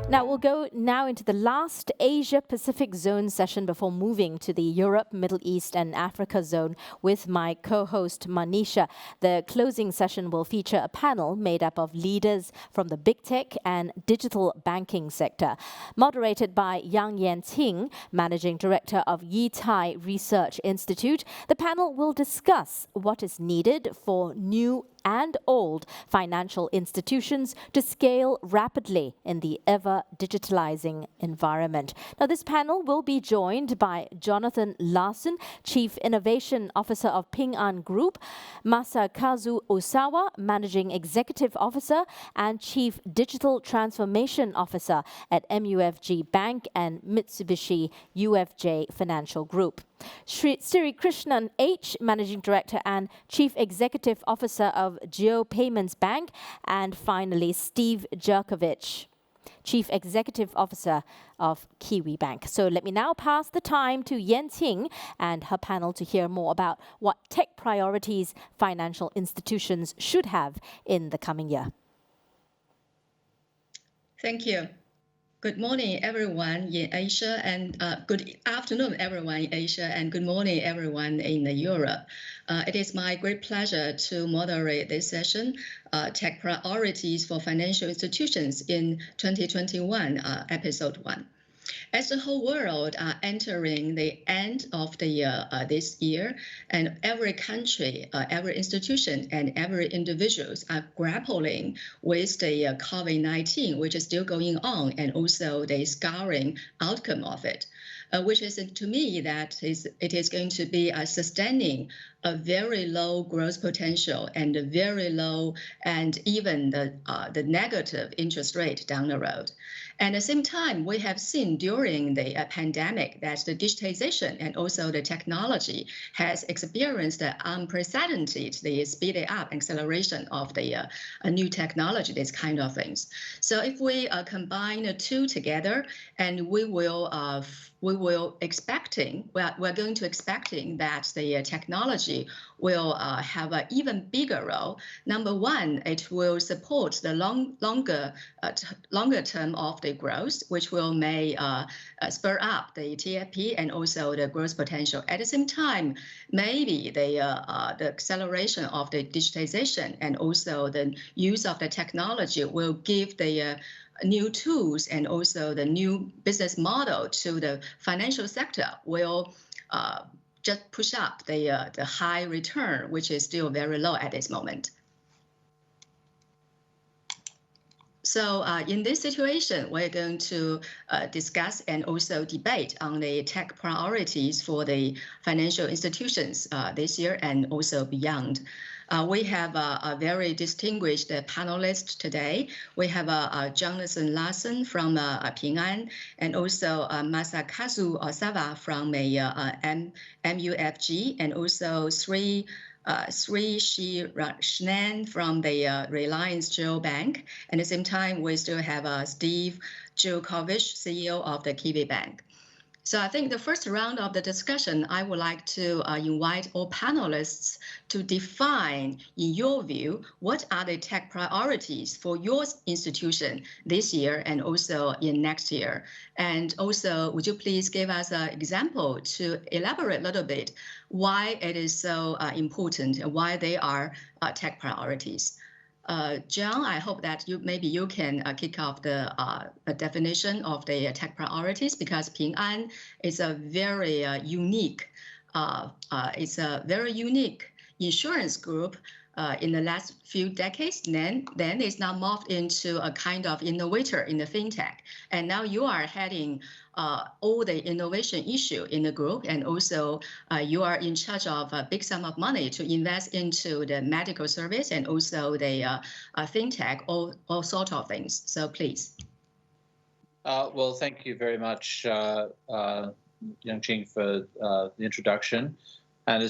Now we'll go now into the last Asia-Pacific zone session before moving to the Europe, Middle East and Africa zone with my co-host Manisha. The closing session will feature a panel made up of leaders from the big tech and digital banking sector. Moderated by Yang Yanqing, Managing Director of Yitai Research Institute, the panel will discuss what is needed for new and old financial institutions to scale rapidly in the ever-digitalizing environment. Now, this panel will be joined by Jonathan Larson, Chief Innovation Officer of Ping An Group, Masakazu Osawa, Managing Executive Officer and Chief Digital Transformation Officer at MUFG Bank and Mitsubishi UFJ Financial Group. Sri Krishnan H, Managing Director and Chief Executive Officer of Geo Payments Bank, and finally Steve Jerkovich, Chief Executive Officer of Kiwi Bank. So let me now pass the time to Yanqing and her panel to hear more about what tech priorities financial institutions should have in the coming year. Thank you. Good morning, everyone in Asia, and good afternoon, everyone in Asia, and good morning, everyone in Europe. It is my great pleasure to moderate this session, Tech Priorities for Financial Institutions in 2021, Episode 1. As the whole world are entering the end of the year this year, and every country, every institution, and every individuals are grappling with the COVID-19, which is still going on, and also the scarring outcome of it, which is to me that it is going to be sustaining a very low growth potential and a very low and even the negative interest rate down the road. And at the same time, we have seen during the pandemic that the digitization and also the technology has experienced the unprecedented, the speeding up acceleration of the new technology, these kind of things. So if we combine the two together, and we're going to expecting that the technology will have an even bigger role. Number one, it will support the longer term of the growth, which will may spur up the TFP and also the growth potential. At the same time, maybe the acceleration of the digitization and also the use of the technology will give the new tools and also the new business model to the financial sector will just push up the high return, which is still very low at this moment. So in this situation, we're going to discuss and also debate on the tech priorities for the financial institutions this year and also beyond. We have a very distinguished panelist today. We have Jonathan Larson from Ping An, and also Masakazu Osawa from MUFG, and also Sri Krishnan from the Reliance Geo Bank. And at the same time, we still have Steve Jerkovich, CEO of the Kiwi Bank. So I think the first round of the discussion, I would like to invite all panelists to define, in your view, what are the tech priorities for your institution this year and also in next year? And also, would you please give us an example to elaborate a little bit why it is so important and why they are tech priorities? John, I hope that maybe you can kick off the definition of the tech priorities, because Ping An is a very unique insurance group in the last few decades. Then it's now morphed into a kind of innovator in the fintech, and now you are heading all the innovation issue in the group, and also you are in charge of a big sum of money to invest into the medical service and also the fintech, all sort of things. So please. Well, thank you very much, Yanqing, for the introduction. And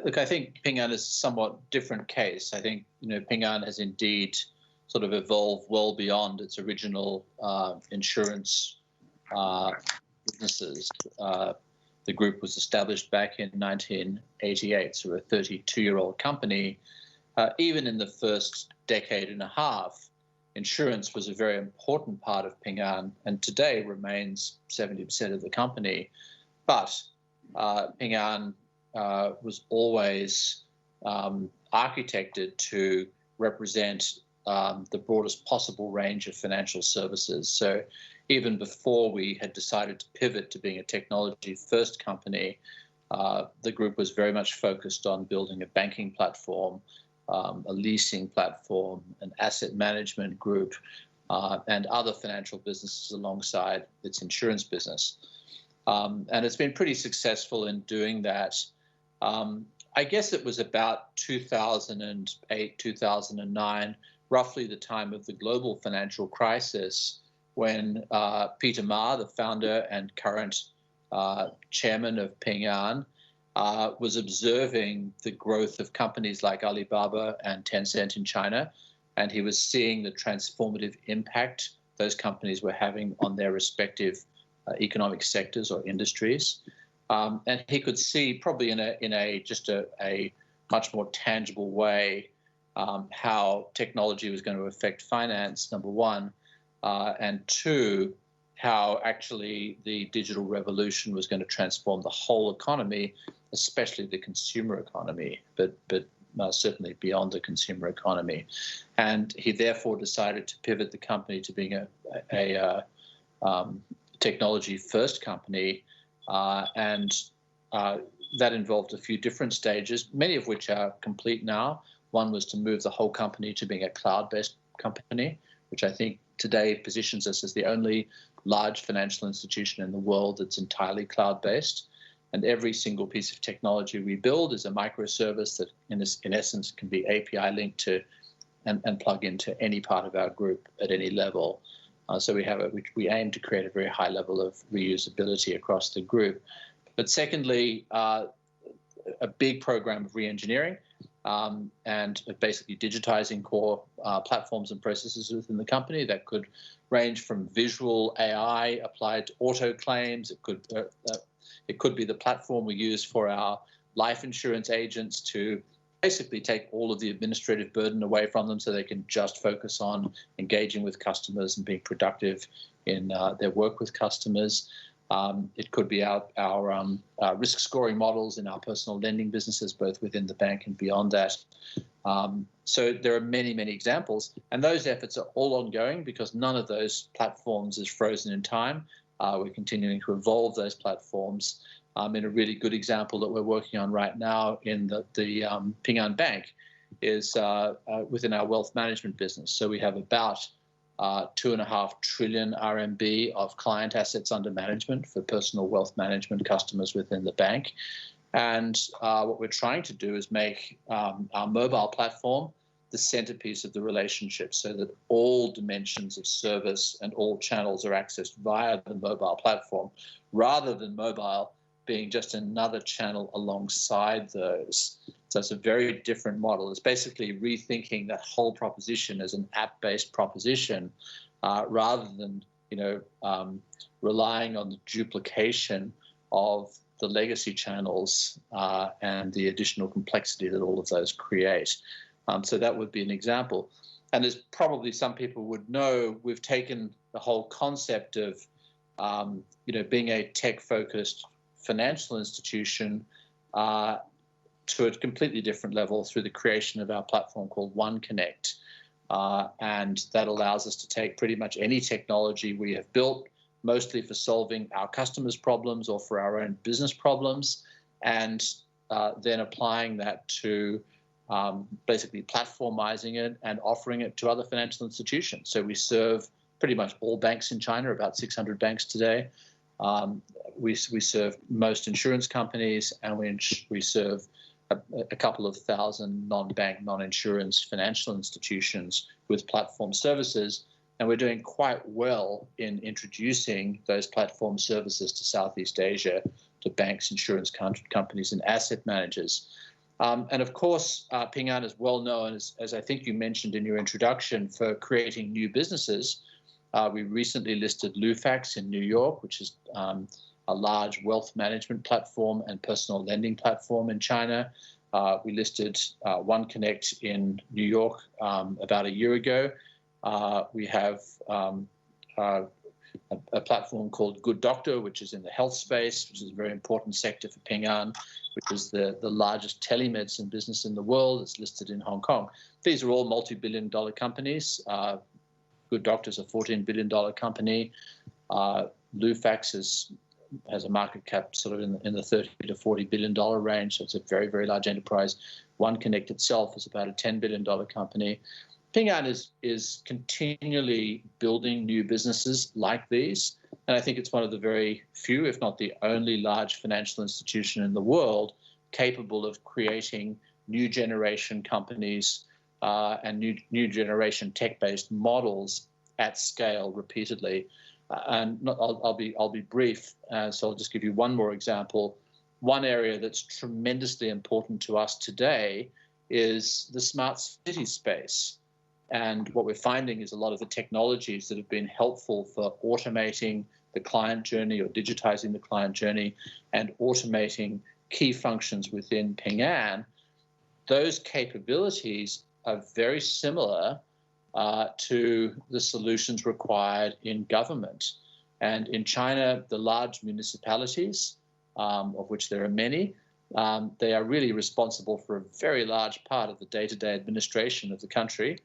look, I think Ping An is a somewhat different case. I think Ping An has indeed sort of evolved well beyond its original insurance businesses. The group was established back in 1988, so a 32-year-old company. Even in the first decade and a half, insurance was a very important part of Ping An, and today remains 70% of the company. But Ping An was always architected to represent the broadest possible range of financial services. So even before we had decided to pivot to being a technology-first company, the group was very much focused on building a banking platform, a leasing platform, an asset management group, and other financial businesses alongside its insurance business. And it's been pretty successful in doing that. I guess it was about 2008, 2009, roughly the time of the global financial crisis, when Peter Ma, the founder and current chairman of Ping An, was observing the growth of companies like Alibaba and Tencent in China, and he was seeing the transformative impact those companies were having on their respective economic sectors or industries. And he could see, probably in a much more tangible way, how technology was going to affect finance, number one, and two, how actually the digital revolution was going to transform the whole economy, especially the consumer economy, but certainly beyond the consumer economy. And he therefore decided to pivot the company to being a technology-first company, and that involved a few different stages, many of which are complete now. One was to move the whole company to being a cloud-based company, which I think today positions us as the only large financial institution in the world that's entirely cloud-based. And every single piece of technology we build is a microservice that, in essence, can be API linked to and plug into any part of our group at any level. So we aim to create a very high level of reusability across the group. But secondly, a big program of re-engineering and basically digitizing core platforms and processes within the company. That could range from visual AI applied to auto claims. It could be the platform we use for our life insurance agents to basically take all of the administrative burden away from them so they can just focus on engaging with customers and being productive in their work with customers. It could be our risk scoring models in our personal lending businesses, both within the bank and beyond that. So there are many, many examples, and those efforts are all ongoing because none of those platforms is frozen in time. We're continuing to evolve those platforms. In a really good example that we're working on right now in the Ping An Bank is within our wealth management business. So we have about 2.5 trillion RMB of client assets under management for personal wealth management customers within the bank. And what we're trying to do is make our mobile platform the centerpiece of the relationship so that all dimensions of service and all channels are accessed via the mobile platform, rather than mobile being just another channel alongside those. So it's a very different model. It's basically rethinking that whole proposition as an app-based proposition, rather than relying on the duplication of the legacy channels and the additional complexity that all of those create. So that would be an example. And as probably some people would know, we've taken the whole concept of being a tech-focused financial institution to a completely different level through the creation of our platform called OneConnect. And that allows us to take pretty much any technology we have built, mostly for solving our customers' problems or for our own business problems, and then applying that to basically platformizing it and offering it to other financial institutions. So we serve pretty much all banks in China, about 600 banks today. We serve most insurance companies, and we serve a couple of thousand non-bank, non-insurance financial institutions with platform services. And we're doing quite well in introducing those platform services to Southeast Asia, to banks, insurance companies, and asset managers. And of course, Ping An is well known, as I think you mentioned in your introduction, for creating new businesses. We recently listed Lufax in New York, which is a large wealth management platform and personal lending platform in China. We listed OneConnect in New York about a year ago. We have a platform called Good Doctor, which is in the health space, which is a very important sector for Ping An, which is the largest telemedicine business in the world. It's listed in Hong Kong. These are all multi-billion-dollar companies. Good Doctor is a $14 billion company. Lufax has a market cap sort of in the $30 to $40 billion range, so it's a very, very large enterprise. OneConnect itself is about a $10 billion company. Ping An is continually building new businesses like these, and I think it's one of the very few, if not the only, large financial institution in the world capable of creating new generation companies and new generation tech-based models at scale repeatedly. I'll be brief, so I'll just give you one more example. One area that's tremendously important to us today is the smart city space. And what we're finding is a lot of the technologies that have been helpful for automating the client journey or digitizing the client journey and automating key functions within Ping An, those capabilities are very similar to the solutions required in government. And in China, the large municipalities, of which there are many, they are really responsible for a very large part of the day-to-day administration of the country.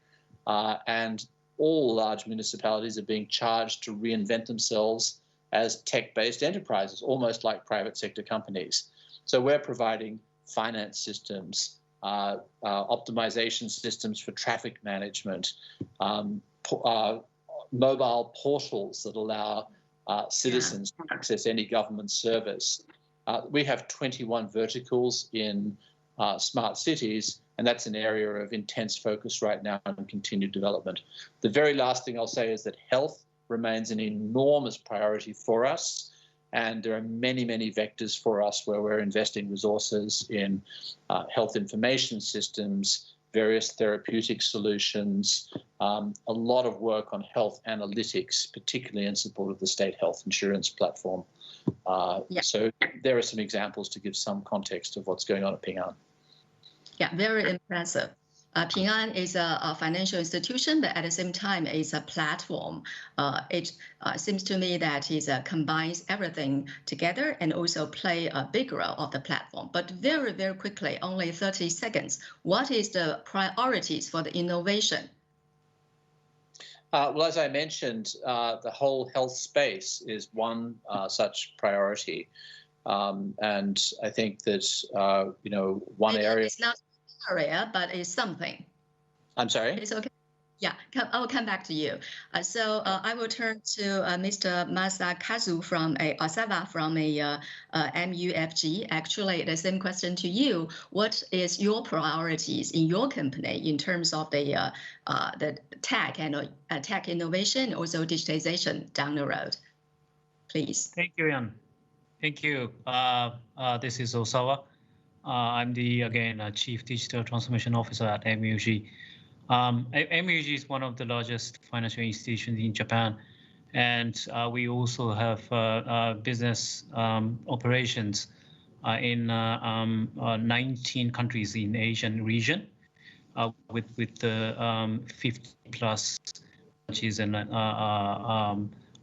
And all large municipalities are being charged to reinvent themselves as tech-based enterprises, almost like private sector companies. So we're providing finance systems, optimization systems for traffic management, mobile portals that allow citizens to access any government service. We have 21 verticals in smart cities, and that's an area of intense focus right now and continued development. The very last thing I'll say is that health remains an enormous priority for us, and there are many, many vectors for us where we're investing resources in health information systems, various therapeutic solutions, a lot of work on health analytics, particularly in support of the state health insurance platform. So there are some examples to give some context of what's going on at Ping An. Yeah, very impressive. Ping An is a financial institution, but at the same time, it's a platform. It seems to me that it combines everything together and also play a big role of the platform. But very, very quickly, only 30 seconds, what is the priorities for the innovation? Well, as I mentioned, the whole health space is one such priority. And I think that, one area... It's not area, but it's something. I'm sorry? It's okay. Yeah, I'll come back to you. So I will turn to Mr. Masakazu from Asawa from MUFG. Actually, the same question to you. What is your priorities in your company in terms of the tech and tech innovation, also digitization down the road? Please. Thank you, Yan. Thank you. This is Osawa. I'm the, Chief Digital Transformation Officer at MUFG. MUFG is one of the largest financial institutions in Japan, and we also have business operations in 19 countries in Asian region, with 50 plus branches and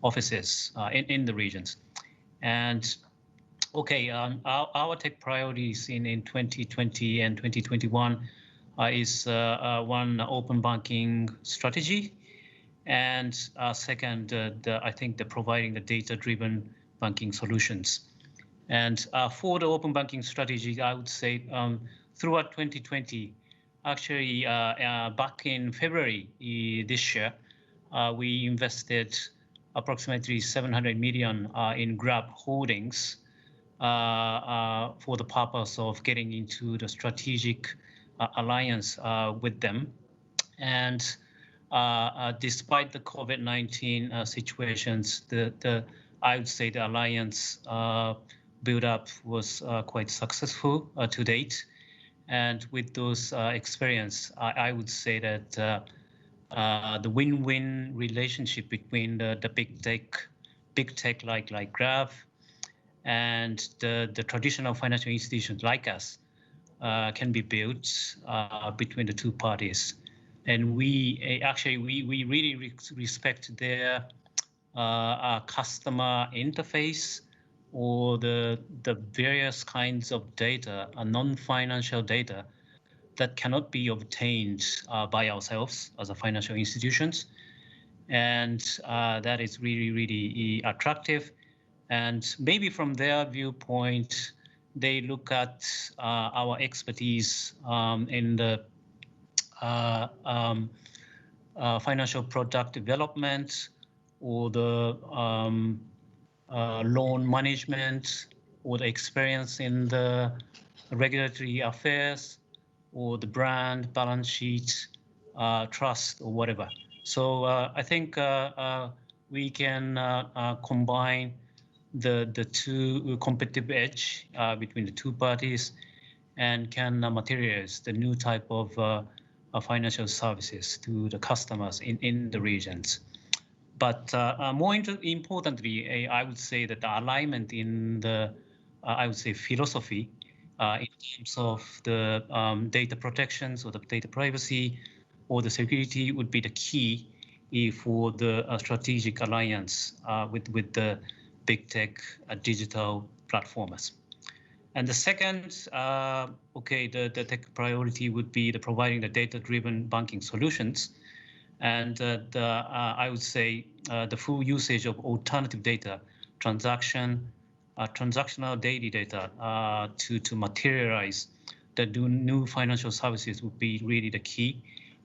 offices in the regions. And our tech priorities in 2020 and 2021 is one, open banking strategy, and second, I think the providing the data-driven banking solutions. And for the open banking strategy, I would say throughout 2020, actually back in February this year, we invested approximately 700 million in Grab Holdings for the purpose of getting into the strategic alliance with them. And despite the COVID-19 situations, I would say the alliance build-up was quite successful to date. And with those experience, I would say that the win-win relationship between the big tech like Grab and the traditional financial institutions like us can be built between the two parties. And we actually we really respect their customer interface or the various kinds of data, non-financial data that cannot be obtained by ourselves as a financial institutions. And that is really attractive. And maybe from their viewpoint, they look at our expertise in the financial product development or the loan management or the experience in the regulatory affairs or the brand, balance sheet, trust, or whatever. So I think we can combine the two competitive edge between the two parties and can materialize the new type of financial services to the customers in the regions. But more importantly, I would say that the alignment in the, I would say, philosophy in terms of the data protections or the data privacy or the security would be the key for the strategic alliance with the big tech digital platformers. And the second, the tech priority would be the providing the data-driven banking solutions. And I would say the full usage of alternative data, transactional daily data to materialize the new financial services would be really the key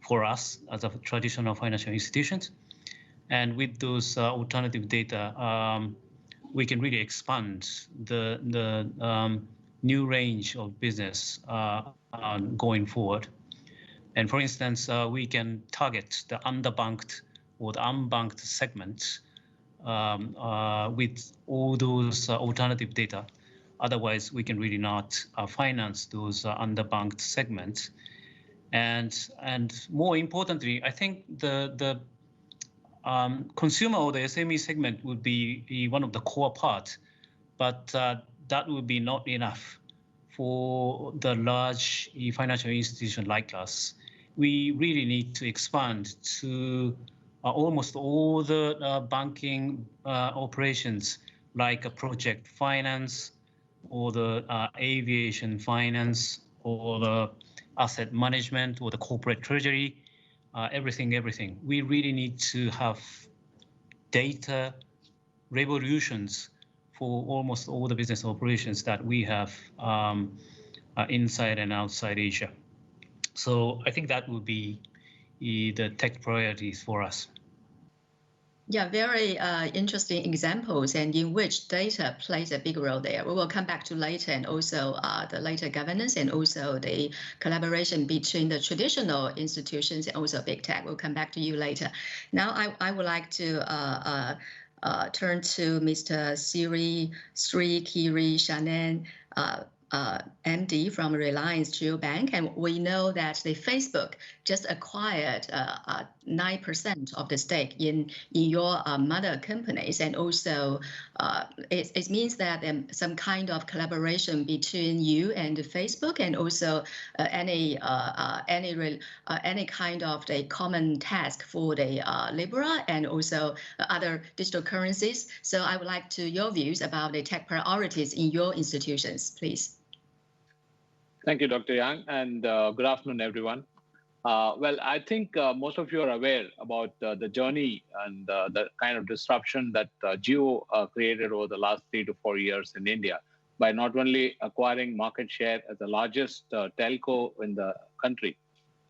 for us as a traditional financial institutions. And with those alternative data, we can really expand the new range of business going forward. And for instance, we can target the underbanked or the unbanked segments with all those alternative data. Otherwise, we can really not finance those underbanked segments. And more importantly, I think the consumer or the SME segment would be one of the core parts, but that would be not enough for the large financial institution like us. We really need to expand to almost all the banking operations, like a project finance or the aviation finance or the asset management or the corporate treasury, everything. We really need to have data revolutions for almost all the business operations that we have inside and outside Asia. So I think that would be the tech priorities for us. Yeah, very interesting examples, and in which data plays a big role there. We will come back to later, and also the later governance and also the collaboration between the traditional institutions and also big tech. We'll come back to you later. Now, I would like to turn to Mr. Sri Kiri Shanan, MD from Reliance Jio Bank, and we know that the Facebook just acquired 9% of the stake in your mother companies, and also it means that some kind of collaboration between you and Facebook, and also any kind of the common task for the Libra and also other digital currencies. So I would like to your views about the tech priorities in your institutions, please. Thank you, Dr. Yang, and good afternoon, everyone. Well, I think most of you are aware about the journey and the kind of disruption that Jio created over the last 3 to 4 years in India by not only acquiring market share as the largest telco in the country,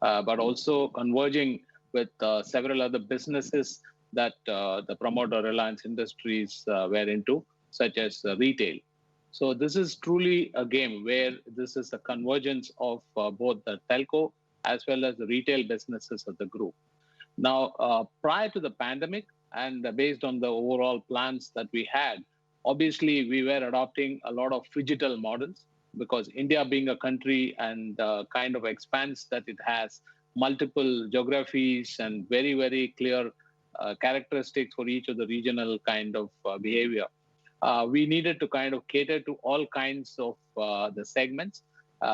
but also converging with several other businesses that the promoter Reliance Industries were into, such as retail. So this is truly a game where this is a convergence of both the telco as well as the retail businesses of the group. Now, prior to the pandemic and based on the overall plans that we had, obviously we were adopting a lot of phygital models because India being a country and kind of expanse that it has multiple geographies and very, very clear characteristics for each of the regional kind of behavior. We needed to kind of cater to all kinds of the segments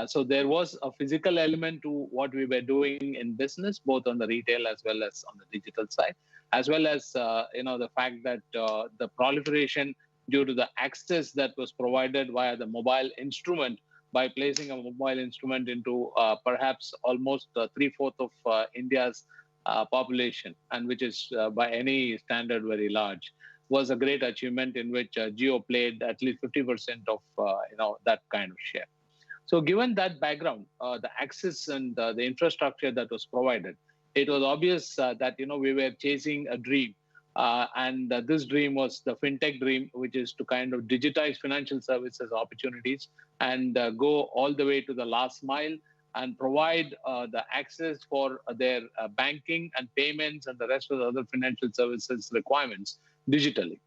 So there was a physical element to what we were doing in business, both on the retail as well as on the digital side, as well as the fact that the proliferation due to the access that was provided via the mobile instrument, by placing a mobile instrument into perhaps almost three-fourths of India's population, and which is by any standard very large, was a great achievement in which Geo played at least 50% of that kind of share. So given that background, the access and the infrastructure that was provided, it was obvious that we were chasing a dream. And this dream was the Fintech Dream, which is to kind of digitize financial services opportunities and go all the way to the last mile and provide the access for their banking and payments and the rest of the other financial services requirements digitally.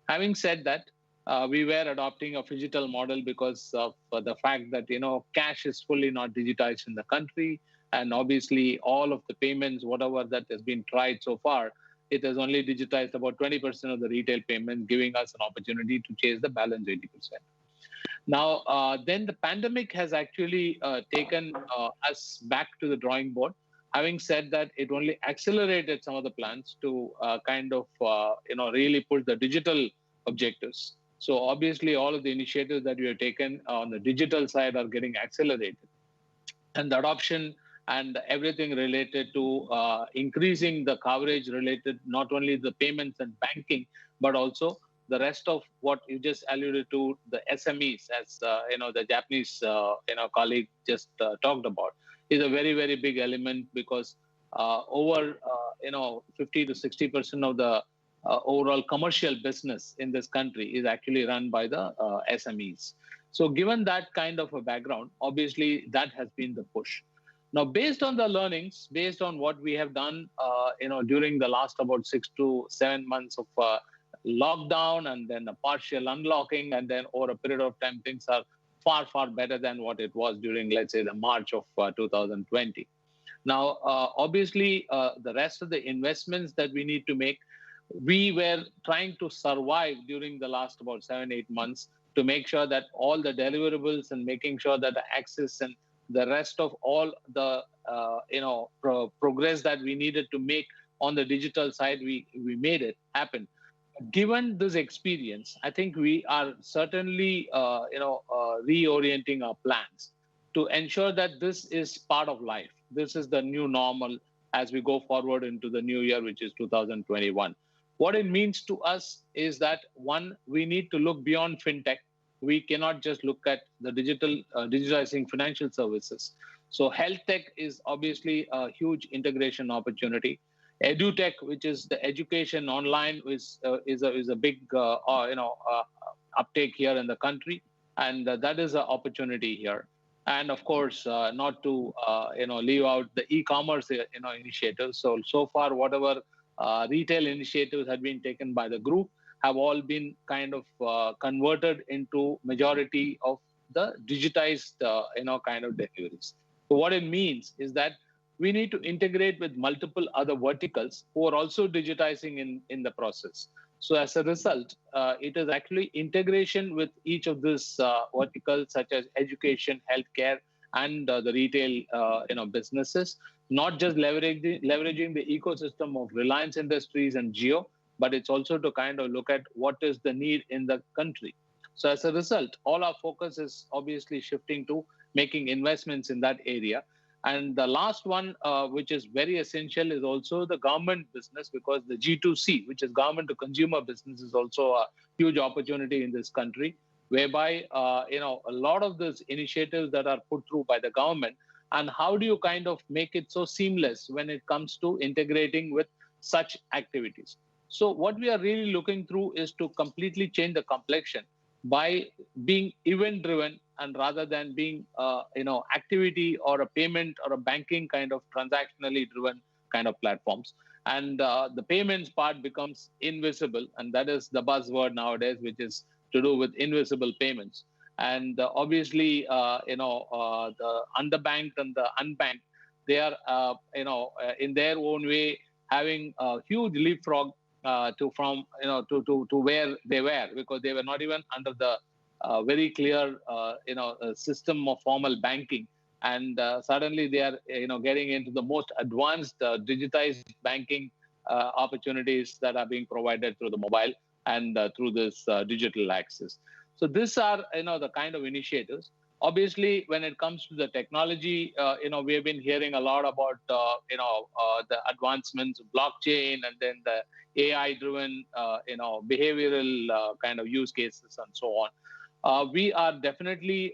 Having said that, we were adopting a phygital model because of the fact that cash is fully not digitized in the country, and obviously all of the payments, whatever that has been tried so far, it has only digitized about 20% of the retail payments, giving us an opportunity to chase the balance 80%. Now, then the pandemic has actually taken us back to the drawing board. Having said that, it only accelerated some of the plans to really push the digital objectives. So obviously, all of the initiatives that we have taken on the digital side are getting accelerated. And the adoption and everything related to increasing the coverage related not only the payments and banking, but also the rest of what you just alluded to, the SMEs, as the Japanese colleague just talked about, is a very, very big element, because over 50 to 60% of the overall commercial business in this country is actually run by the SMEs. So given that kind of a background, obviously that has been the push. Now, based on the learnings, based on what we have done, during the last about 6 to 7 months of lockdown and then a partial unlocking, and then over a period of time, things are far, far better than what it was during, let's say, the March of 2020. Now, obviously, the rest of the investments that we need to make, we were trying to survive during the last about 7-8 months to make sure that all the deliverables and making sure that the access and the rest of all the progress that we needed to make on the digital side, we made it happen. Given this experience, I think we are certainly reorienting our plans to ensure that this is part of life. This is the new normal as we go forward into the new year, which is 2021. What it means to us is that, one, we need to look beyond fintech. We cannot just look at the digitizing financial services. So health tech is obviously a huge integration opportunity. EduTech, which is the education online, is a big uptake here in the country, and that is an opportunity here. And of course, not to leave out the e-commerce initiatives. So far, whatever retail initiatives have been taken by the group have all been kind of converted into majority of the digitized kind of deliveries. So what it means is that we need to integrate with multiple other verticals who are also digitizing in the process. So as a result, it is actually integration with each of these verticals, such as education, healthcare, and the retail businesses, not just leveraging the ecosystem of Reliance Industries and Geo, but it's also to kind of look at what is the need in the country. So as a result, all our focus is obviously shifting to making investments in that area. And the last one, which is very essential, is also the government business, because the G2C, which is government to consumer business, is also a huge opportunity in this country, whereby a lot of these initiatives that are put through by the government, and how do you kind of make it so seamless when it comes to integrating with such activities. So what we are really looking through is to completely change the complexion by being event-driven, and rather than being activity or a payment or a banking kind of transactionally driven kind of platforms. And the payments part becomes invisible, and that is the buzzword nowadays, which is to do with invisible payments. And obviously, the underbanked and the unbanked, they are in their own way having a huge leapfrog to where they were, because they were not even under the very clear, system of formal banking. And suddenly they are, getting into the most advanced digitized banking opportunities that are being provided through the mobile and through this digital access. So these are, the kind of initiatives. Obviously, when it comes to the technology, we have been hearing a lot about, the advancements of blockchain and then the AI-driven, behavioral kind of use cases and so on. We are definitely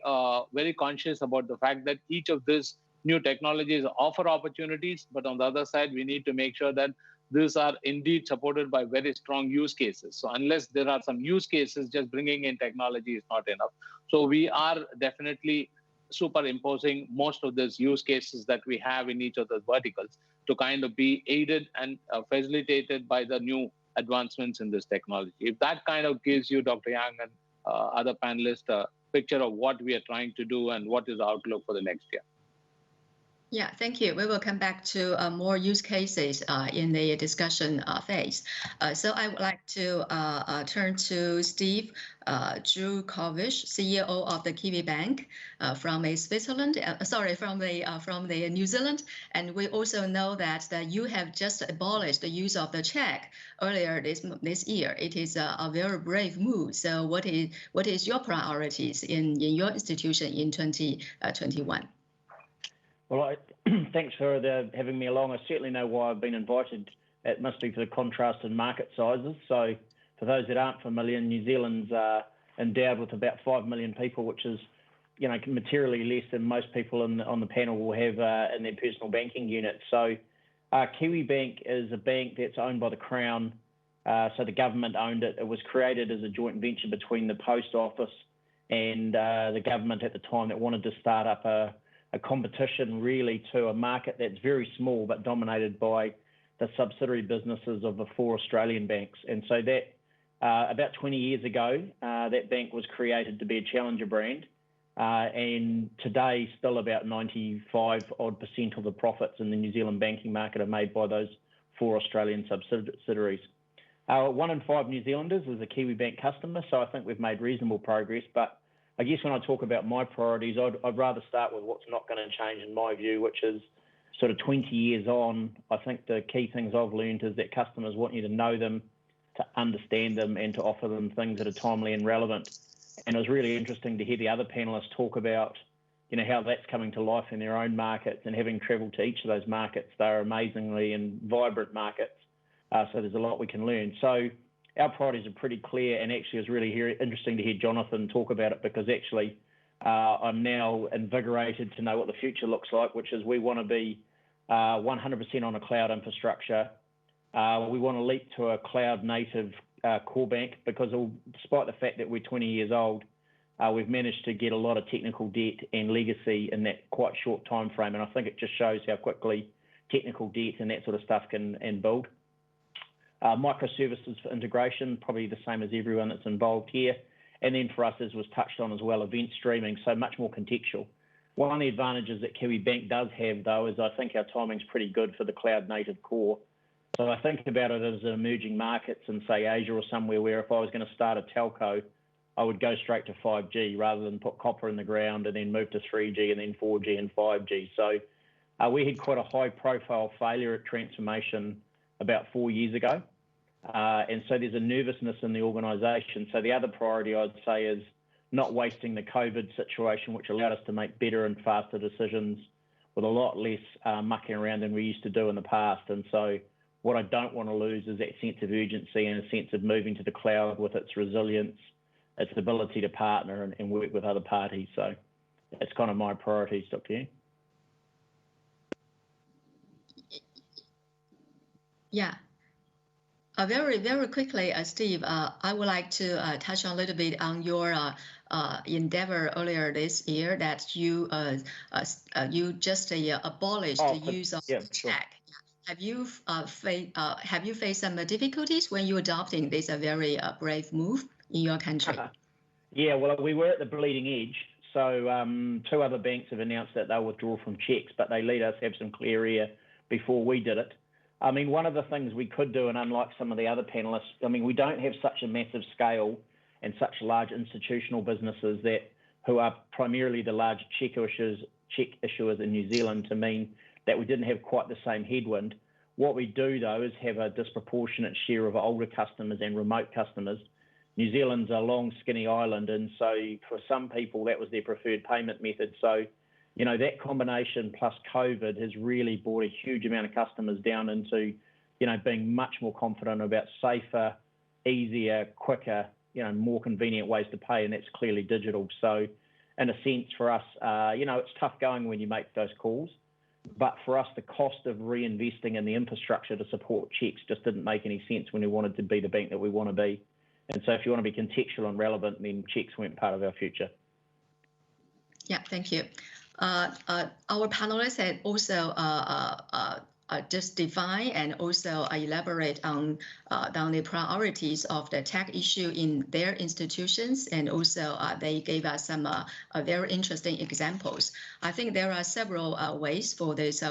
very conscious about the fact that each of these new technologies offer opportunities, but on the other side, we need to make sure that these are indeed supported by very strong use cases. So unless there are some use cases, just bringing in technology is not enough. So we are definitely superimposing most of these use cases that we have in each of the verticals to kind of be aided and facilitated by the new advancements in this technology. If that kind of gives you, Dr. Yang and other panelists, a picture of what we are trying to do and what is the outlook for the next year. Yeah, thank you. We will come back to more use cases in the discussion phase. So I would like to turn to Steve Jurkovic, CEO of the Kiwi Bank from Switzerland. From the New Zealand. And we also know that you have just abolished the use of the check earlier this year. It is a very brave move. So what is your priorities in your institution in 2021? Well, thanks for having me along. I certainly know why I've been invited. It must be for the contrast in market sizes. So for those that aren't familiar, New Zealand's endowed with about 5 million people, which is, materially less than most people on the panel will have in their personal banking unit. So Kiwi Bank is a bank that's owned by the Crown. So the government owned it. It was created as a joint venture between the Post Office and the government at the time that wanted to start up a competition really to a market that's very small but dominated by the subsidiary businesses of the 4 Australian banks. And so that about 20 years ago, that bank was created to be a challenger brand. And today, still about 95% of the profits in the New Zealand banking market are made by those 4 Australian subsidiaries. 1 in 5 New Zealanders is a Kiwi Bank customer, so I think we've made reasonable progress. But I guess when I talk about my priorities, I'd rather start with what's not going to change in my view, which is sort of 20 years on. I think the key things I've learned is that customers want you to know them, to understand them, and to offer them things that are timely and relevant. And it was really interesting to hear the other panelists talk about, how that's coming to life in their own markets. And having travelled to each of those markets, they're amazingly and vibrant markets. So there's a lot we can learn. So our priorities are pretty clear, and actually it was really interesting to hear Jonathan talk about it, because actually I'm now invigorated to know what the future looks like, which is we want to be 100% on a cloud infrastructure. We want to leap to a cloud native core bank, because despite the fact that we're 20 years old, we've managed to get a lot of technical debt and legacy in that quite short time frame. And I think it just shows how quickly technical debt and that sort of stuff can build. Microservices for integration, probably the same as everyone that's involved here. And then for us, as was touched on as well, event streaming, so much more contextual. One of the advantages that Kiwi Bank does have, though, is I think our timing's pretty good for the cloud native core. So I think about it as emerging markets in, say, Asia or somewhere, where if I was going to start a telco, I would go straight to 5G rather than put copper in the ground and then move to 3G and then 4G and 5G. So we had quite a high profile failure at transformation about 4 years ago. And so there's a nervousness in the organisation. So the other priority I'd say is not wasting the COVID situation, which allowed us to make better and faster decisions with a lot less mucking around than we used to do in the past. And so what I don't want to lose is that sense of urgency and a sense of moving to the cloud with its resilience, its ability to partner and work with other parties. So that's kind of my priorities, Dr. Yang. Yeah. Very, very quickly, Steve, I would like to touch on a little bit on your endeavor earlier this year that you just abolished the use of check. Sure. Have you faced some difficulties when you adopting this very brave move in your country? Yeah, well, we were at the bleeding edge. So 2 other banks have announced that they'll withdraw from checks, but they let us have some clear air before we did it. I mean, one of the things we could do, and unlike some of the other panelists, I mean, we don't have such a massive scale, and such large institutional businesses who are primarily the large check issuers in New Zealand to mean that we didn't have quite the same headwind. What we do, though, is have a disproportionate share of older customers and remote customers. New Zealand's a long, skinny island, and so for some people, that was their preferred payment method. So, you know, that combination plus COVID has really brought a huge amount of customers down into, you know, being much more confident about safer, easier, quicker, you know, more convenient ways to pay, and that's clearly digital. So in a sense for us, you know, it's tough going when you make those calls, but for us, the cost of reinvesting in the infrastructure to support checks just didn't make any sense when we wanted to be the bank that we want to be. And so if you want to be contextual and relevant, then checks weren't part of our future. Yeah, thank you. Our panelists had also just define and also elaborate on the priorities of the tech issue in their institutions, and also they gave us some very interesting examples. I think there are several ways for these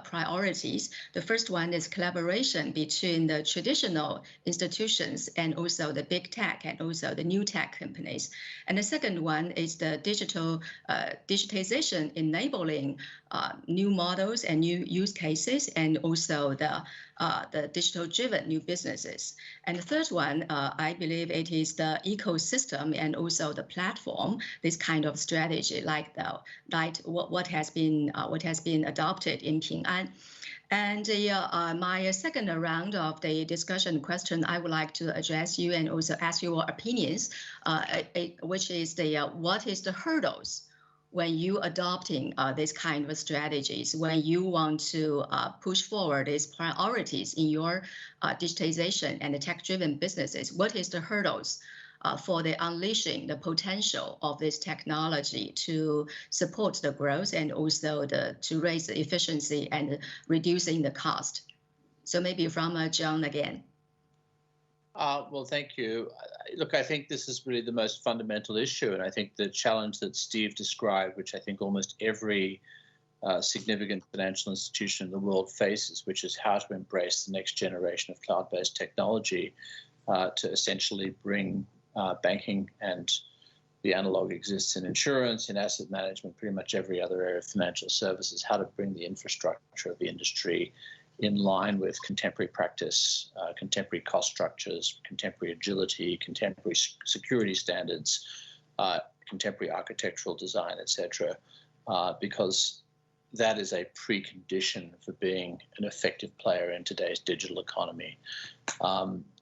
priorities. The first one is collaboration between the traditional institutions and also the big tech and also the new tech companies. And the second one is the digitization enabling new models and new use cases, and also the digital-driven new businesses. And the third one, I believe it is the ecosystem and also the platform. This kind of strategy, like what has been adopted in Ping An. And my second round of the discussion question, I would like to address you and also ask your opinions, which is what is the hurdles when you adopting this kind of strategies, when you want to push forward these priorities in your digitization and the tech-driven businesses? What is the hurdles for the unleashing the potential of this technology to support the growth and also to raise the efficiency and reducing the cost? So maybe from John again. Well, thank you. Look, I think this is really the most fundamental issue, and I think the challenge that Steve described, which I think almost every significant financial institution in the world faces, which is how to embrace the next generation of cloud-based technology to essentially bring banking, and the analog exists in insurance, in asset management, pretty much every other area of financial services, how to bring the infrastructure of the industry in line with contemporary practice, contemporary cost structures, contemporary agility, contemporary security standards, contemporary architectural design, etc., because that is a precondition for being an effective player in today's digital economy.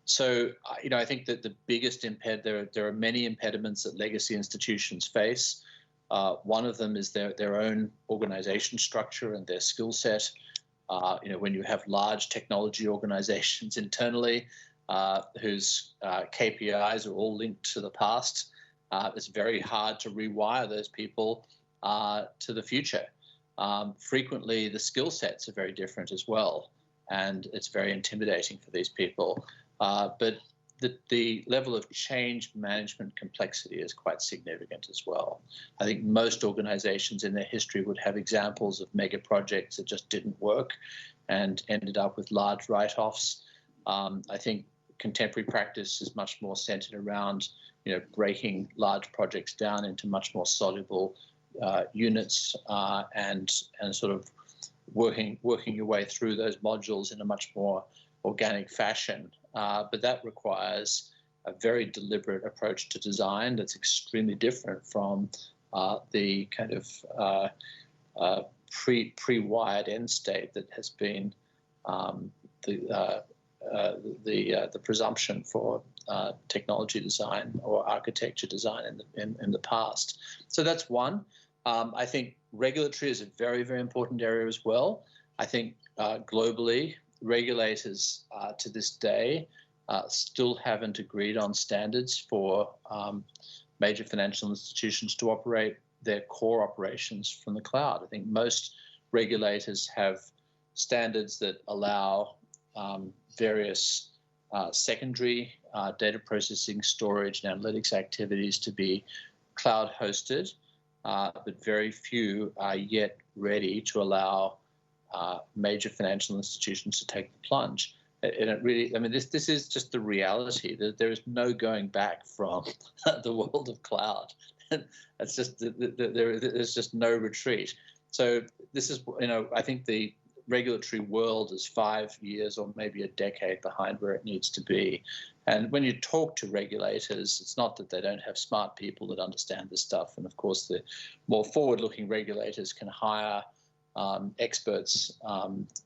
So, you know, I think that the biggest there are many impediments that legacy institutions face. One of them is their own organization structure and their skill set. You know, when you have large technology organizations internally whose KPIs are all linked to the past, it's very hard to rewire those people to the future. Frequently, the skill sets are very different as well, and it's very intimidating for these people. But the level of change management complexity is quite significant as well. I think most organizations in their history would have examples of mega projects that just didn't work and ended up with large write-offs. I think contemporary practice is much more centered around, you know, breaking large projects down into much more soluble units and sort of working your way through those modules in a much more organic fashion. But that requires a very deliberate approach to design that's extremely different from the kind of pre-wired end state that has been the presumption for technology design or architecture design in the past. So that's one. I think regulatory is a very, very important area as well. I think globally, regulators to this day still haven't agreed on standards for major financial institutions to operate their core operations from the cloud. I think most regulators have standards that allow various secondary data processing, storage, and analytics activities to be cloud hosted, but very few are yet ready to allow major financial institutions to take the plunge. And it really, I mean, this is just the reality. There is no going back from the world of cloud. That's just there's just no retreat. So this is, I think the regulatory world is 5 years or maybe a decade behind where it needs to be. And when you talk to regulators, it's not that they don't have smart people that understand this stuff. And of course, the more forward-looking regulators can hire experts,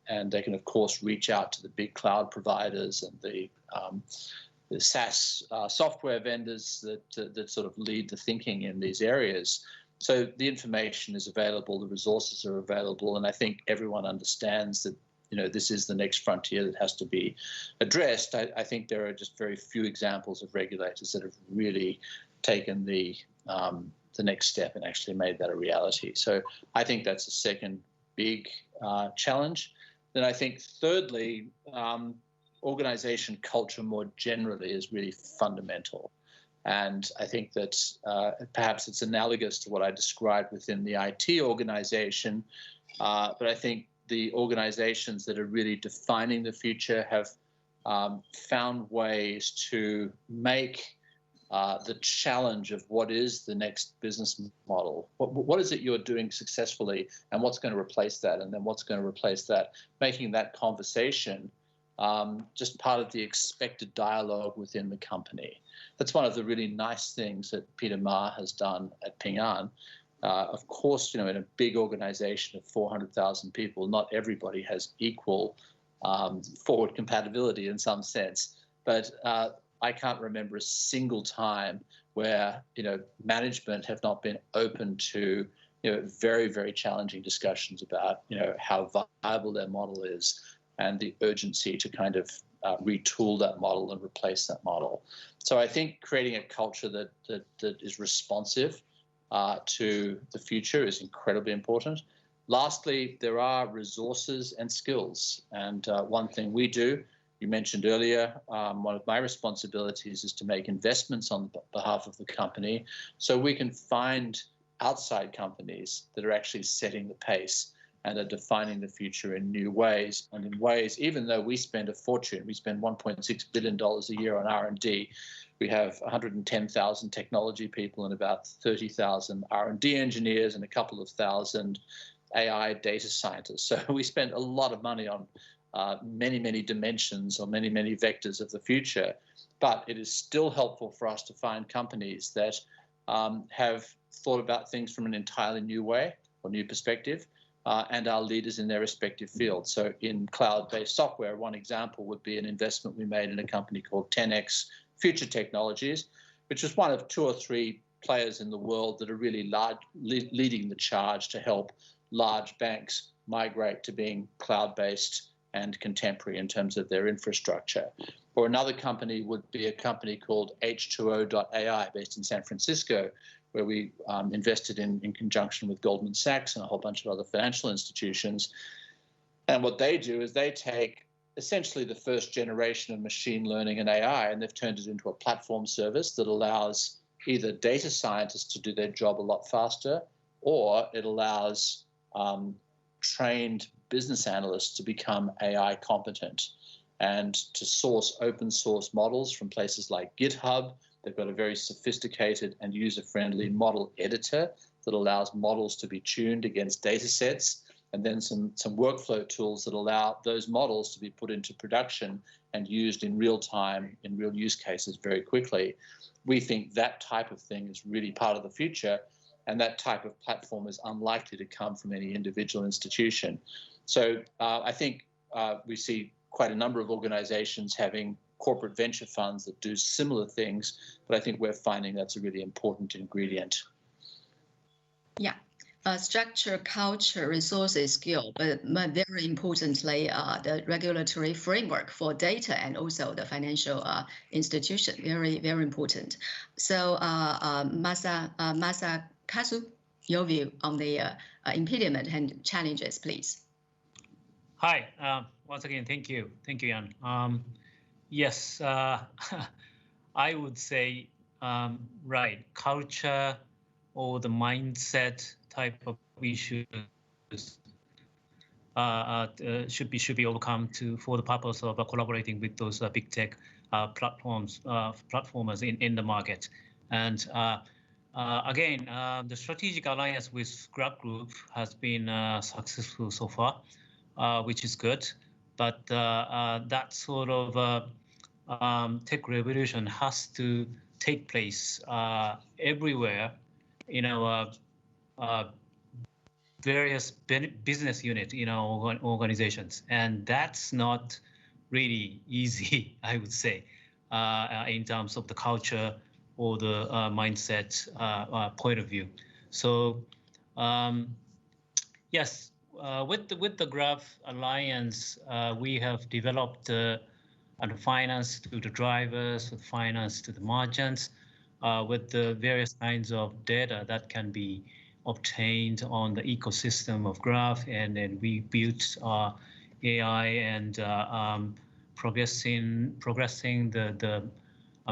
and they can, of course, reach out to the big cloud providers and the SaaS software vendors that sort of lead the thinking in these areas. So the information is available, the resources are available, and I think everyone understands that this is the next frontier that has to be addressed. I think there are just very few examples of regulators that have really taken the next step and actually made that a reality. So I think that's a second big challenge. Then I think thirdly, organization culture more generally is really fundamental. And I think that perhaps it's analogous to what I described within the IT organization, but I think the organizations that are really defining the future have found ways to make the challenge of what is the next business model. What is it you're doing successfully, and what's going to replace that, and then what's going to replace that, making that conversation just part of the expected dialogue within the company. That's one of the really nice things that Peter Ma has done at Ping An. Of course, in a big organization of 400,000 people, not everybody has equal forward compatibility in some sense. But I can't remember a single time where, management have not been open to, very, very challenging discussions about, how viable their model is and the urgency to kind of retool that model and replace that model. So I think creating a culture that is responsive to the future is incredibly important. Lastly, there are resources and skills. And one thing we do, you mentioned earlier, one of my responsibilities is to make investments on behalf of the company so we can find outside companies that are actually setting the pace and are defining the future in new ways, and in ways, even though we spend a fortune, we spend $1.6 billion a year on R&D. We have 110,000 technology people and about 30,000 R&D engineers and a couple of thousand AI data scientists. So we spend a lot of money on many, many dimensions or many, many vectors of the future. But it is still helpful for us to find companies that have thought about things from an entirely new way or new perspective, and are leaders in their respective fields. So in cloud-based software, one example would be an investment we made in a company called 10x Future Technologies, which is one of 2 or 3 players in the world that are really leading the charge to help large banks migrate to being cloud-based and contemporary in terms of their infrastructure. Or another company would be a company called H2O.ai based in San Francisco, where we invested in conjunction with Goldman Sachs and a whole bunch of other financial institutions. And what they do is they take essentially the first generation of machine learning and AI, and they've turned it into a platform service that allows either data scientists to do their job a lot faster, or it allows trained business analysts to become AI competent and to source open source models from places like GitHub. They've got a very sophisticated and user-friendly model editor that allows models to be tuned against data sets, and then some workflow tools that allow those models to be put into production and used in real time, in real use cases very quickly. We think that type of thing is really part of the future, and that type of platform is unlikely to come from any individual institution. So I think we see quite a number of organizations having corporate venture funds that do similar things, but I think we're finding that's a really important ingredient. Yeah, structure, culture, resources, skill, but very importantly, the regulatory framework for data and also the financial institution, very, very important. So Masakazu, your view on the impediment and challenges, please. Hi, once again, thank you, Jan. Yes, I would say, right, culture or the mindset type of issues should be overcome for the purpose of collaborating with those big tech platformers in the market. And again, the strategic alliance with Grab Group has been successful so far, which is good. But that sort of tech revolution has to take place everywhere in our various business unit in our organizations, and that's not really easy, I would say, in terms of the culture or the mindset point of view. So yes, with the Graph Alliance, we have developed finance to the drivers, finance to the merchants, with the various kinds of data that can be obtained on the ecosystem of Graph, and then we built AI and progressing the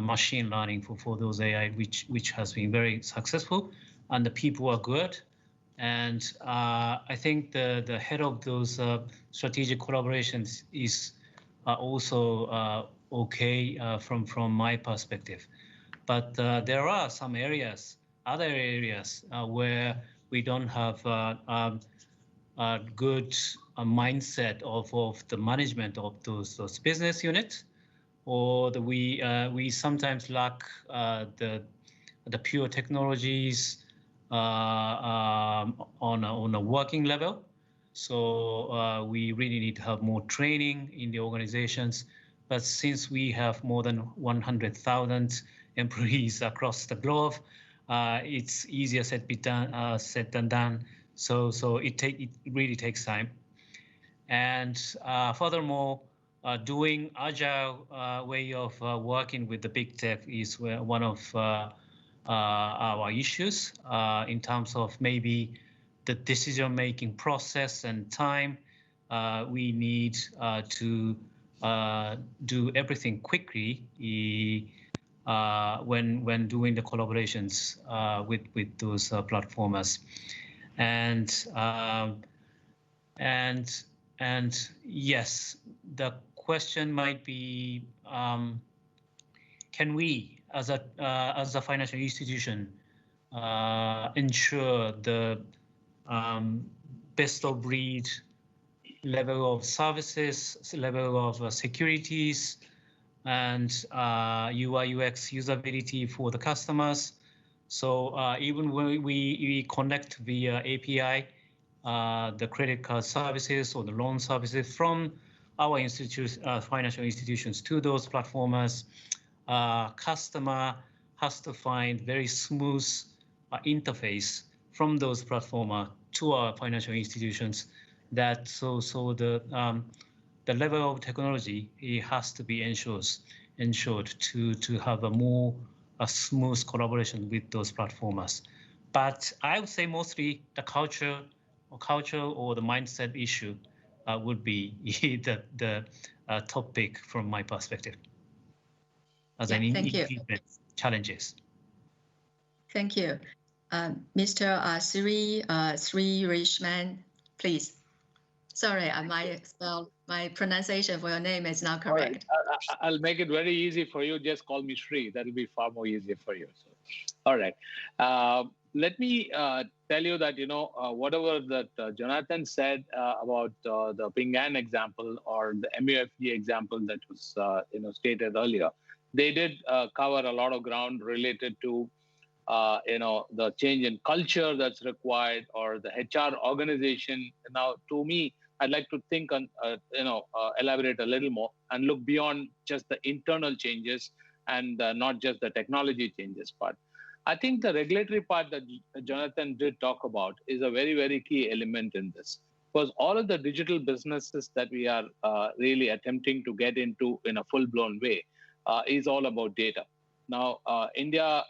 machine learning for those AI, which has been very successful, and the people are good. And I think the head of those strategic collaborations is also okay from my perspective. But there are some other areas where we don't have a good mindset of the management of those business units, or we sometimes lack the pure technologies on a working level. So we really need to have more training in the organizations. But since we have more than 100,000 employees across the globe, it's easier said than done. So it really takes time. And furthermore, doing agile way of working with the big tech is one of our issues in terms of maybe the decision-making process and time. We need to do everything quickly when doing the collaborations with those platformers. And yes, the question might be, can we, as a financial institution, ensure the best of breed level of services, level of securities, and UI UX usability for the customers? So even when we connect via API, the credit card services or the loan services from our financial institutions to those platformers, customer has to find very smooth interface from those platformers to our financial institutions. That so the level of technology, it has to be ensured to have a smooth collaboration with those platformers. But I would say mostly the culture or the mindset issue would be the topic from my perspective as an implement challenges. Thank you. Mr. Sri Richman, please. Sorry, my pronunciation for your name is not correct. Right. I'll make it very easy for you. Just call me Sri. That'll be far more easier for you. So, all right. Let me tell you that, whatever that Jonathan said about the Ping An example or the MUFG example that was stated earlier, they did cover a lot of ground related to the change in culture that's required, or the HR organization. Now, to me, I'd like to think on, elaborate a little more and look beyond just the internal changes and not just the technology changes part. I think the regulatory part that Jonathan did talk about is a very, very key element in this, because all of the digital businesses that we are really attempting to get into in a full-blown way is all about data. Now, India,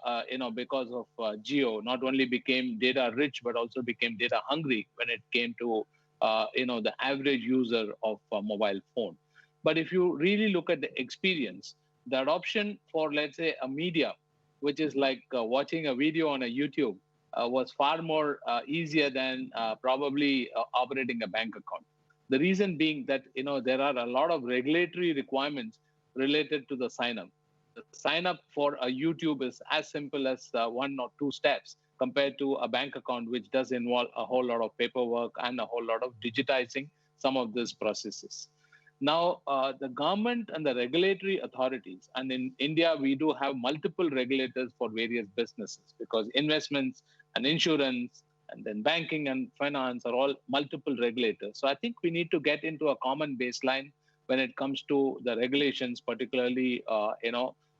because of Geo, not only became data rich, but also became data hungry when it came to, the average user of a mobile phone. But if you really look at the experience, the adoption for, let's say, a media, which is like watching a video on a YouTube, was far more easier than probably operating a bank account. The reason being that there are a lot of regulatory requirements related to the sign-up. The sign-up for a YouTube is as simple as 1 or 2 steps compared to a bank account, which does involve a whole lot of paperwork and a whole lot of digitizing some of these processes. Now, the government and the regulatory authorities, and in India, we do have multiple regulators for various businesses because investments and insurance and then banking and finance are all multiple regulators. So I think we need to get into a common baseline when it comes to the regulations, particularly,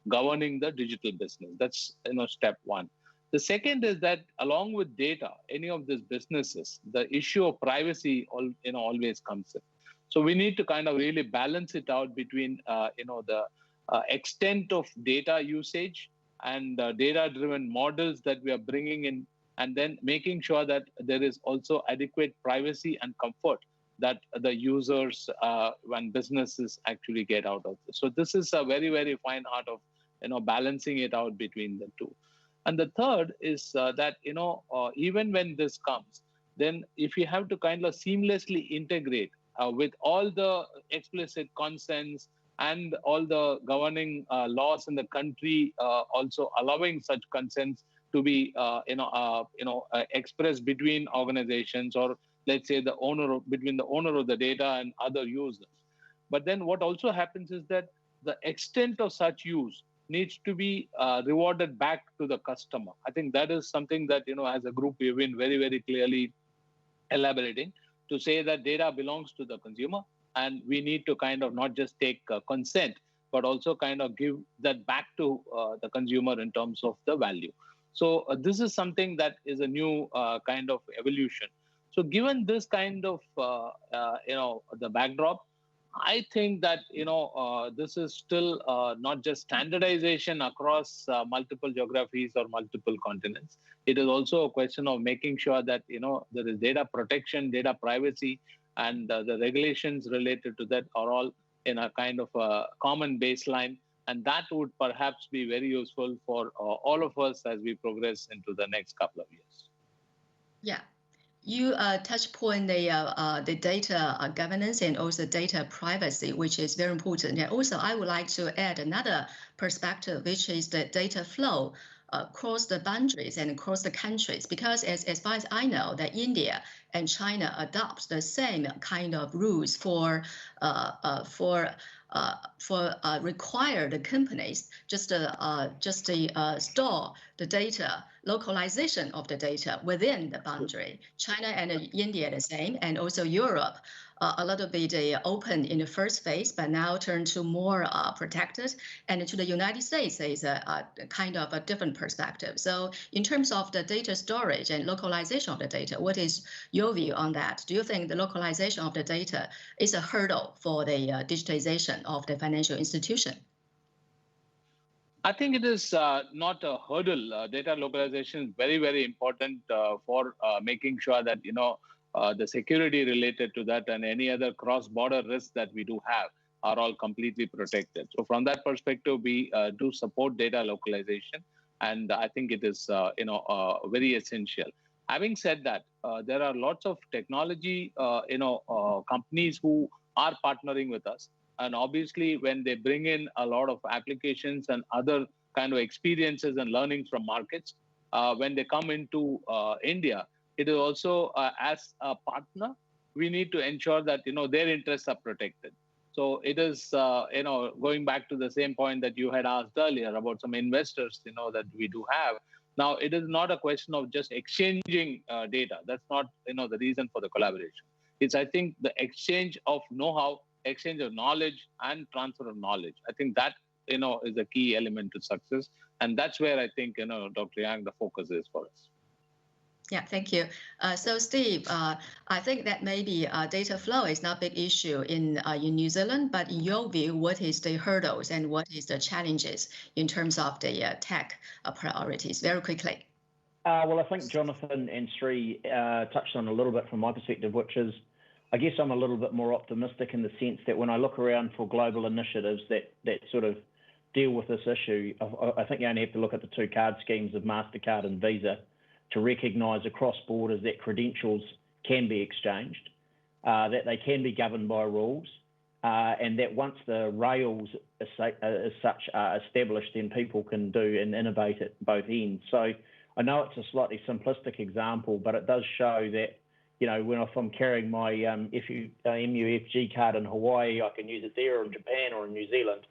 governing the digital business. That's, step one. The second is that along with data, any of these businesses, the issue of privacy, always comes in. So we need to kind of really balance it out between, the extent of data usage and data-driven models that we are bringing in, and then making sure that there is also adequate privacy and comfort that the users and businesses actually get out of this. So this is a very, very fine art of, balancing it out between the two. And the third is that, even when this comes, then if you have to kind of seamlessly integrate with all the explicit consents and all the governing laws in the country, also allowing such consents to be, expressed between organizations, or let's say between the owner of the data and other users. But then what also happens is that the extent of such use needs to be rewarded back to the customer. I think that is something that, as a group, we've been very, very clearly elaborating to say that data belongs to the consumer, and we need to kind of not just take consent, but also kind of give that back to the consumer in terms of the value. So this is something that is a new kind of evolution. So given this kind of, the backdrop, I think that, this is still not just standardization across multiple geographies or multiple continents. It is also a question of making sure that, there is data protection, data privacy, and the regulations related to that are all in a kind of a common baseline. And that would perhaps be very useful for all of us as we progress into the next couple of years. Yeah. You touch upon the data governance and also data privacy, which is very important. And also, I would like to add another perspective, which is the data flow across the boundaries and across the countries. Because as far as I know, that India and China adopt the same kind of rules for required companies just to store the data, localization of the data within the boundary. China and India the same, and also Europe a little bit open in the first phase, but now turn to more protected. And to the United States is a kind of a different perspective. So in terms of the data storage and localization of the data, what is your view on that? Do you think the localization of the data is a hurdle for the digitization of the financial institution? I think it is not a hurdle. Data localization is very, very important for making sure that, the security related to that and any other cross-border risks that we do have are all completely protected. So from that perspective, we do support data localization, and I think it is, very essential. Having said that, there are lots of technology, companies who are partnering with us. And obviously, when they bring in a lot of applications and other kind of experiences and learnings from markets, when they come into India, it is also as a partner, we need to ensure that their interests are protected. So it is going back to the same point that you had asked earlier about some investors that we do have. Now it is not a question of just exchanging data. That's not the reason for the collaboration. It's, I think, the exchange of know-how, exchange of knowledge, and transfer of knowledge. I think that is a key element to success, and that's where I think Dr. Yang, the focus is for us. Yeah, thank you. So Steve, I think that maybe data flow is not a big issue in New Zealand, but in your view, what is the hurdles and what is the challenges in terms of the tech priorities? Very quickly. Well, I think Jonathan and Sri touched on a little bit from my perspective, which is, I guess I'm a little bit more optimistic in the sense that when I look around for global initiatives that sort of deal with this issue, I think you only have to look at the two card schemes of MasterCard and Visa to recognise across borders that credentials can be exchanged. that they can be governed by rules, and that once the rails as such are established, then people can do and innovate at both ends. So I know it's a slightly simplistic example, but it does show that, you know, if I'm carrying my MUFG card in Hawaii, I can use it there, or in Japan, or in New Zealand.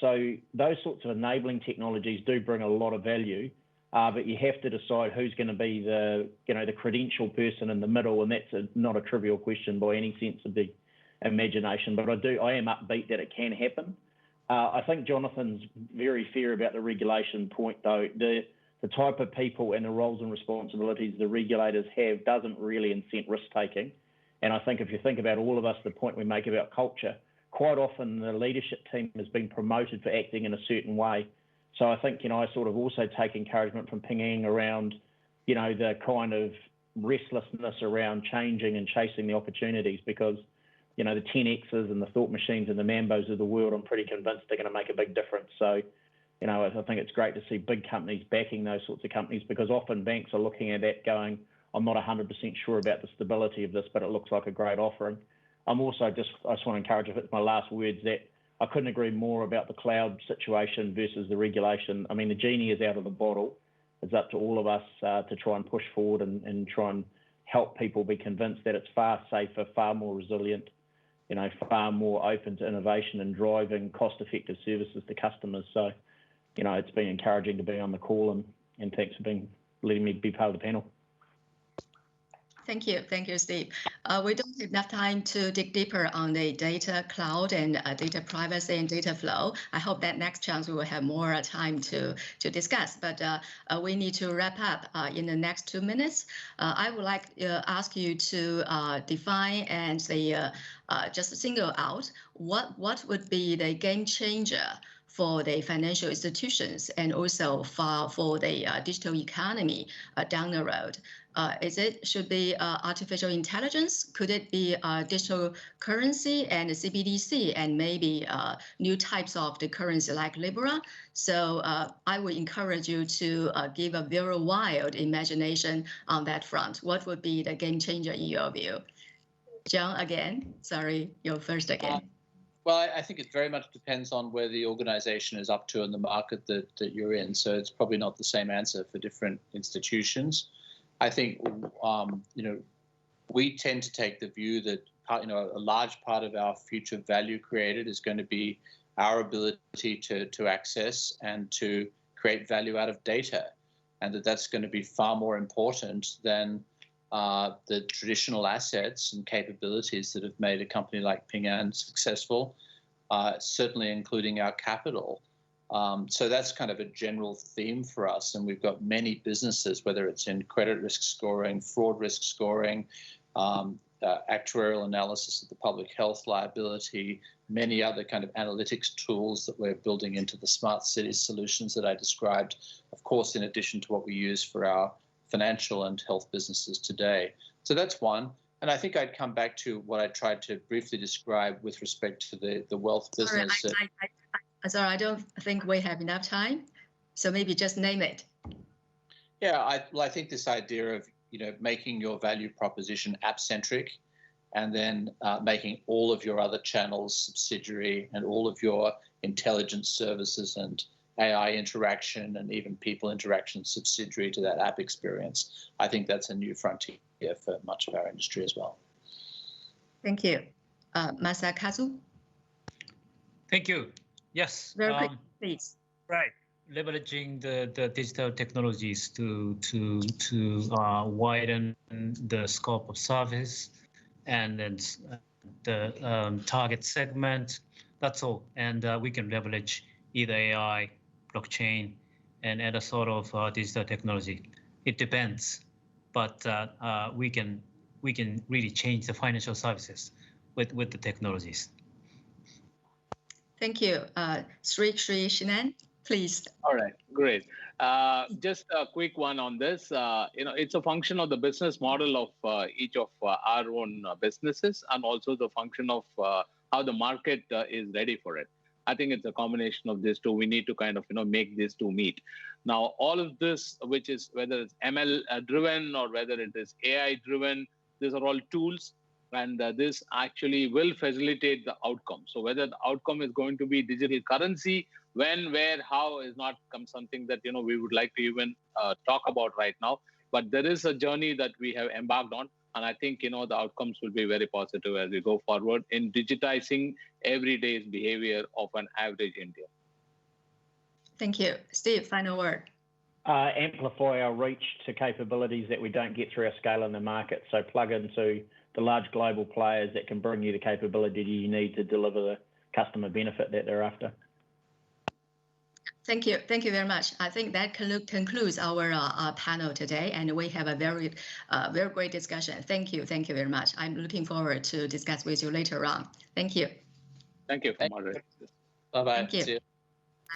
So those sorts of enabling technologies do bring a lot of value, but you have to decide who's going to be the credential person in the middle, and that's not a trivial question by any sense of the imagination. But I am upbeat that it can happen. I think Jonathan's very fair about the regulation point, though. The type of people and the roles and responsibilities the regulators have doesn't really incent risk-taking. And I think if you think about all of us, the point we make about culture, quite often the leadership team has been promoted for acting in a certain way. So I think, you know, I sort of also take encouragement from Ping An around, you know, the kind of restlessness around changing and chasing the opportunities, because, you know, the 10Xs and the Thought Machines and the Mambos of the world, I'm pretty convinced they're going to make a big difference. So, you know, I think it's great to see big companies backing those sorts of companies, because often banks are looking at that going, I'm not 100% sure about the stability of this, but it looks like a great offering. I'm also I just want to encourage, if it's my last words, that I couldn't agree more about the cloud situation versus the regulation. I mean, the genie is out of the bottle. It's up to all of us to try and push forward and try and help people be convinced that it's far safer, far more resilient, you know, far more open to innovation and driving cost-effective services to customers. So, you know, it's been encouraging to be on the call, and thanks for letting me be part of the panel. Thank you, Steve. We don't have enough time to dig deeper on the data cloud and data privacy and data flow. I hope that next chance we will have more time to discuss, but we need to wrap up in the next 2 minutes. I would like to ask you to define and say, just single out what would be the game changer for the financial institutions and also for the digital economy down the road. Should be artificial intelligence? Could it be digital currency and CBDC, and maybe new types of the currency like Libra? So I would encourage you to give a very wild imagination on that front. What would be the game changer in your view? John, again, sorry, you're first again. Well, I think it very much depends on where the organization is up to in the market that you're in. So it's probably not the same answer for different institutions. I think, you know, we tend to take the view that, you know, a large part of our future value created is going to be our ability to access and to create value out of data, and that's going to be far more important than the traditional assets and capabilities that have made a company like Ping An successful, certainly including our capital. So that's kind of a general theme for us, and we've got many businesses, whether it's in credit risk scoring, fraud risk scoring, actuarial analysis of the public health liability, many other kind of analytics tools that we're building into the smart cities solutions that I described, of course, in addition to what we use for our financial and health businesses today. So that's one. And I think I'd come back to what I tried to briefly describe with respect to the wealth business. Sorry, I don't think we have enough time. So maybe just name it. Yeah, I think this idea of, you know, making your value proposition app-centric, and then making all of your other channels subsidiary, and all of your intelligence services and AI interaction and even people interaction subsidiary to that app experience. I think that's a new frontier for much of our industry as well. Thank you. Masakazu? Thank you. Yes. Very quick, please. Right. Leveraging the digital technologies to widen the scope of service and then the target segment. That's all. And we can leverage either AI, blockchain, and other sort of digital technology. It depends, but we can really change the financial services with the technologies. Thank you. Sri Shinan, please. All right, great. Just a quick one on this. You know, it's a function of the business model of each of our own businesses, and also the function of how the market is ready for it. I think it's a combination of these two. We need to kind of, you know, make these two meet. Now, all of this, which is whether it's ML driven or whether it is AI driven, these are all tools. and this actually will facilitate the outcome. So whether the outcome is going to be digital currency, when, where, how is not something that we would like to even talk about right now. But there is a journey that we have embarked on, and I think the outcomes will be very positive as we go forward in digitizing everyday's behavior of an average Indian. Thank you. Steve, final word. Amplify our reach to capabilities that we don't get through our scale in the market. So plug into the large global players that can bring you the capability you need to deliver the customer benefit that they're after. Thank you. Thank you very much. I think that concludes our panel today, and we have a very great discussion. Thank you. Thank you very much. I'm looking forward to discuss with you later on. Thank you. Thank you for moderating. Bye-bye. Thank you. See you.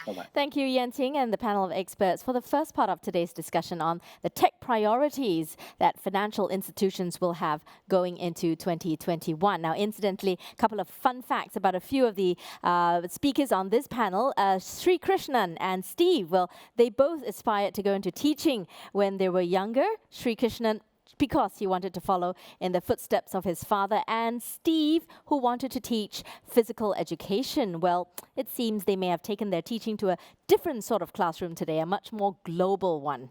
Bye-bye. Thank you, Yanting, and the panel of experts for the first part of today's discussion on the tech priorities that financial institutions will have going into 2021. Now, incidentally, a couple of fun facts about a few of the speakers on this panel. Sri Krishnan and Steve, well, they both aspired to go into teaching when they were younger. Sri Krishnan because he wanted to follow in the footsteps of his father, and Steve, who wanted to teach physical education. Well, it seems they may have taken their teaching to a different sort of classroom today, a much more global one.